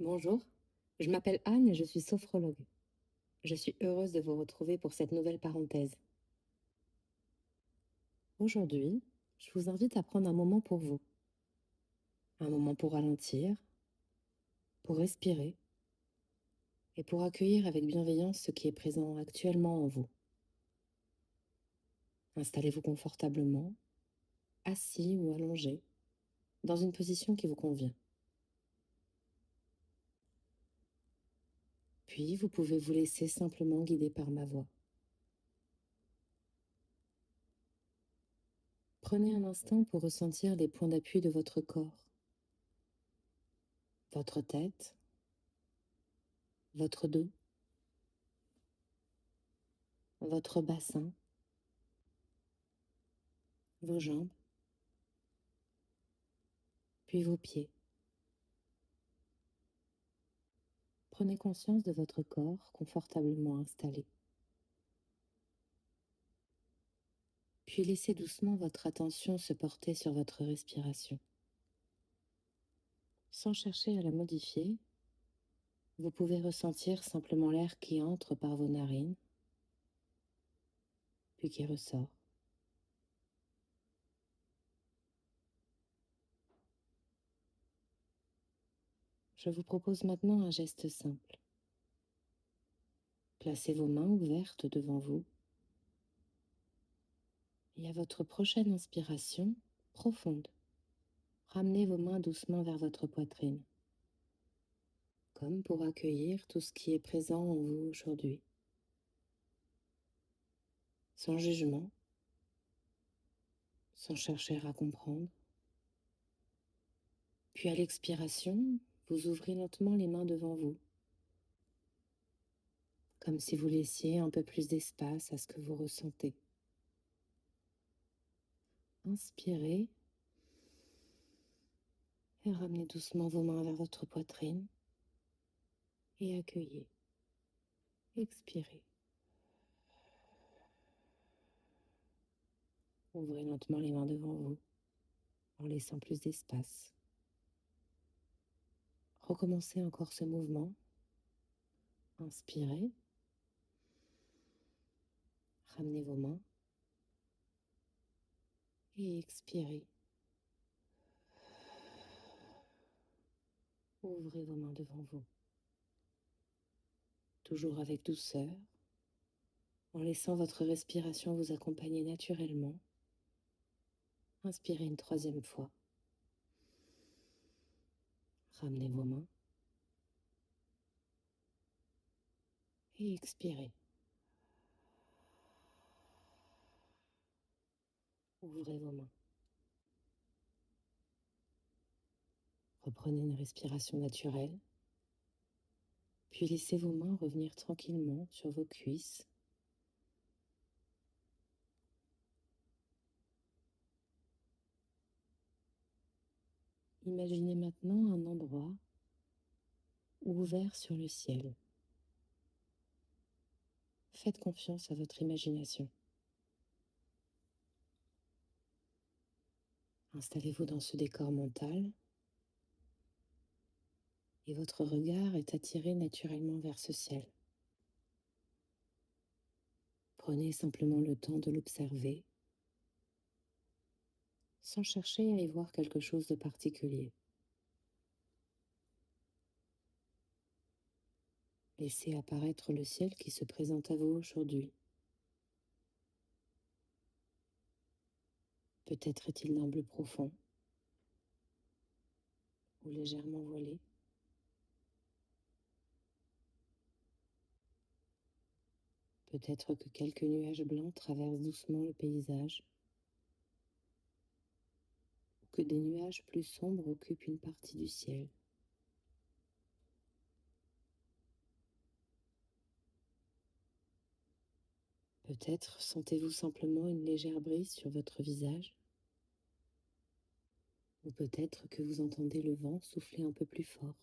Bonjour, je m'appelle Anne et je suis sophrologue. Je suis heureuse de vous retrouver pour cette nouvelle parenthèse. Aujourd'hui, je vous invite à prendre un moment pour vous. Un moment pour ralentir, pour respirer et pour accueillir avec bienveillance ce qui est présent actuellement en vous. Installez-vous confortablement, assis ou allongé, dans une position qui vous convient. Puis, vous pouvez vous laisser simplement guider par ma voix. Prenez un instant pour ressentir les points d'appui de votre corps, votre tête, votre dos, votre bassin, vos jambes, puis vos pieds. Prenez conscience de votre corps confortablement installé. Puis laissez doucement votre attention se porter sur votre respiration. Sans chercher à la modifier, vous pouvez ressentir simplement l'air qui entre par vos narines, puis qui ressort. Je vous propose maintenant un geste simple. Placez vos mains ouvertes devant vous et à votre prochaine inspiration profonde, ramenez vos mains doucement vers votre poitrine, comme pour accueillir tout ce qui est présent en vous aujourd'hui. Sans jugement, sans chercher à comprendre. Puis à l'expiration, vous ouvrez lentement les mains devant vous, comme si vous laissiez un peu plus d'espace à ce que vous ressentez. Inspirez et ramenez doucement vos mains vers votre poitrine et accueillez. Expirez. Ouvrez lentement les mains devant vous en laissant plus d'espace. Recommencez encore ce mouvement. Inspirez. Ramenez vos mains et expirez. Ouvrez vos mains devant vous. Toujours avec douceur, en laissant votre respiration vous accompagner naturellement. Inspirez une troisième fois. Ramenez vos mains et expirez. Ouvrez vos mains. Reprenez une respiration naturelle, puis laissez vos mains revenir tranquillement sur vos cuisses. Imaginez maintenant un endroit ouvert sur le ciel. Faites confiance à votre imagination. Installez-vous dans ce décor mental et votre regard est attiré naturellement vers ce ciel. Prenez simplement le temps de l'observer sans chercher à y voir quelque chose de particulier. Laissez apparaître le ciel qui se présente à vous aujourd'hui. Peut-être est-il d'un bleu profond ou légèrement voilé. Peut-être que quelques nuages blancs traversent doucement le paysage, ou que des nuages plus sombres occupent une partie du ciel. Peut-être sentez-vous simplement une légère brise sur votre visage, ou peut-être que vous entendez le vent souffler un peu plus fort.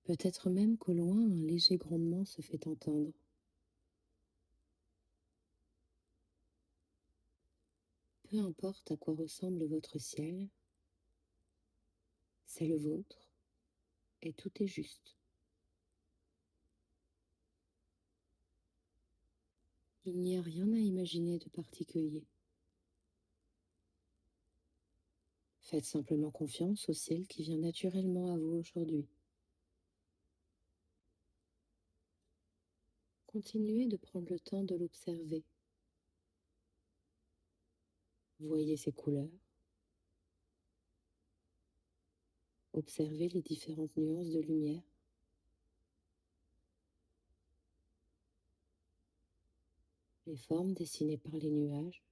Peut-être même qu'au loin, un léger grondement se fait entendre. Peu importe à quoi ressemble votre ciel, C'est le vôtre et tout est juste. Il n'y a rien à imaginer de particulier. Faites simplement confiance au ciel qui vient naturellement à vous aujourd'hui. Continuez de prendre le temps de l'observer. Voyez ses couleurs, observez les différentes nuances de lumière, les formes dessinées par les nuages.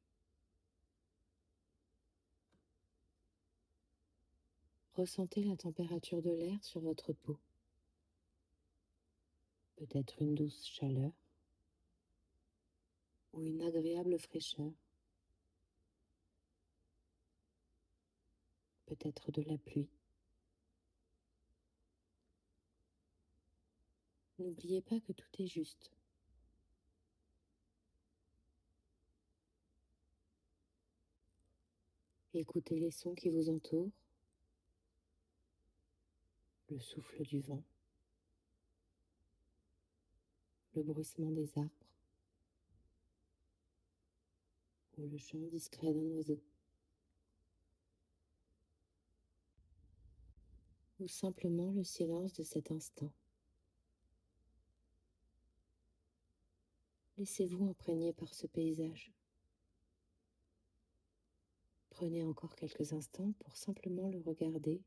Ressentez la température de l'air sur votre peau. Peut-être une douce chaleur ou une agréable fraîcheur. Peut-être de la pluie. N'oubliez pas que tout est juste. Écoutez les sons qui vous entourent, le souffle du vent, le bruissement des arbres ou le chant discret d'un oiseau. Ou simplement le silence de cet instant. Laissez-vous imprégner par ce paysage. Prenez encore quelques instants pour simplement le regarder,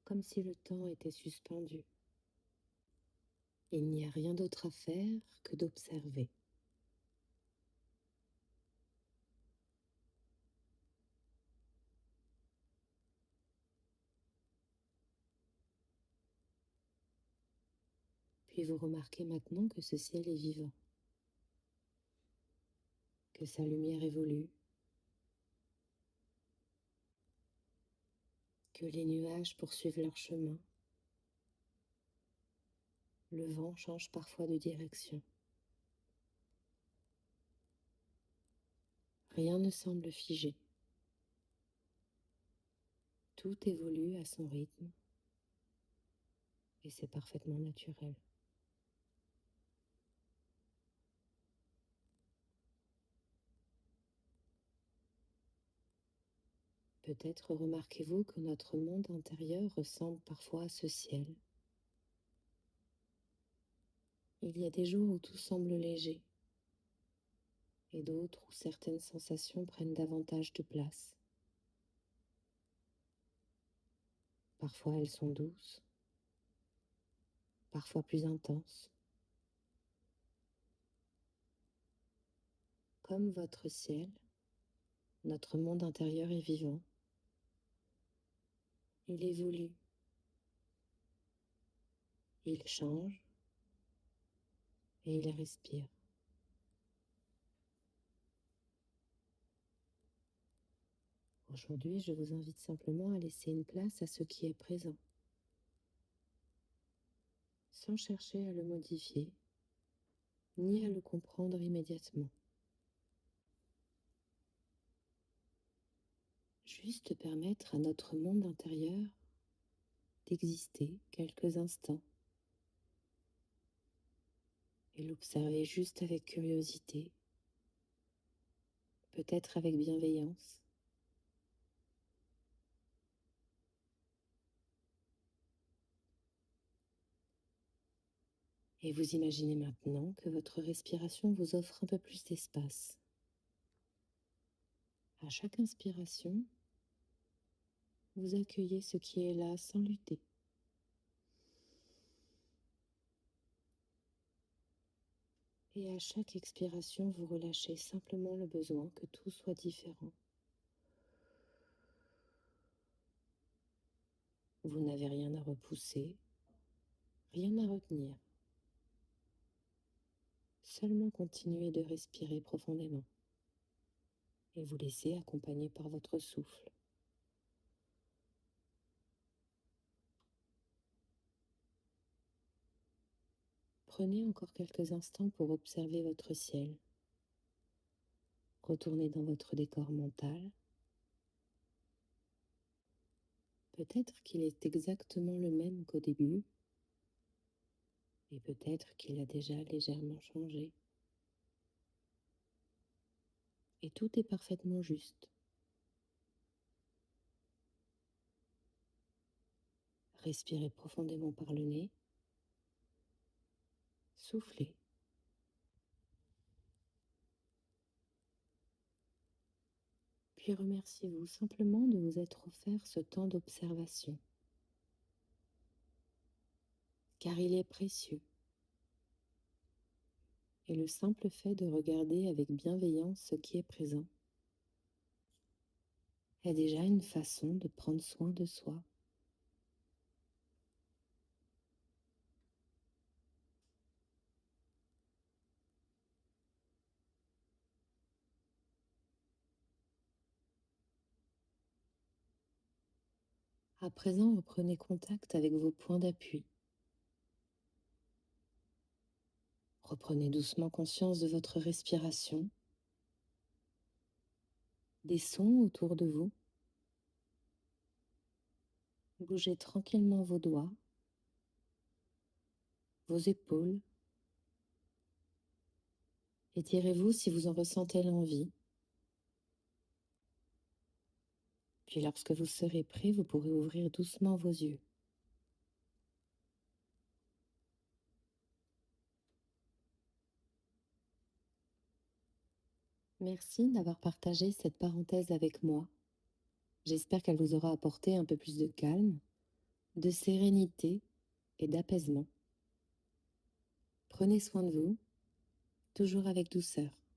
comme si le temps était suspendu. Il n'y a rien d'autre à faire que d'observer. Puis vous remarquez maintenant que ce ciel est vivant, que sa lumière évolue, que les nuages poursuivent leur chemin. Le vent change parfois de direction. Rien ne semble figé. Tout évolue à son rythme et c'est parfaitement naturel. Peut-être remarquez-vous que notre monde intérieur ressemble parfois à ce ciel. Il y a des jours où tout semble léger et d'autres où certaines sensations prennent davantage de place. Parfois elles sont douces, parfois plus intenses. Comme votre ciel, notre monde intérieur est vivant. Il évolue, il change et il respire. Aujourd'hui, je vous invite simplement à laisser une place à ce qui est présent, sans chercher à le modifier, ni à le comprendre immédiatement. Juste permettre à notre monde intérieur d'exister quelques instants et l'observer juste avec curiosité, peut-être avec bienveillance. Et vous imaginez maintenant que votre respiration vous offre un peu plus d'espace. À chaque inspiration, vous accueillez ce qui est là sans lutter. Et à chaque expiration, vous relâchez simplement le besoin que tout soit différent. Vous n'avez rien à repousser, rien à retenir. Seulement continuez de respirer profondément et vous laissez accompagner par votre souffle. Prenez encore quelques instants pour observer votre ciel. Retournez dans votre décor mental. Peut-être qu'il est exactement le même qu'au début, et peut-être qu'il a déjà légèrement changé. Et tout est parfaitement juste. Respirez profondément par le nez, soufflez, puis remerciez-vous simplement de vous être offert ce temps d'observation, car il est précieux. Et le simple fait de regarder avec bienveillance ce qui est présent est déjà une façon de prendre soin de soi. À présent, reprenez contact avec vos points d'appui. Reprenez doucement conscience de votre respiration, des sons autour de vous. Bougez tranquillement vos doigts, vos épaules. Étirez-vous si vous en ressentez l'envie. Puis lorsque vous serez prêt, vous pourrez ouvrir doucement vos yeux. Merci d'avoir partagé cette parenthèse avec moi. J'espère qu'elle vous aura apporté un peu plus de calme, de sérénité et d'apaisement. Prenez soin de vous, toujours avec douceur.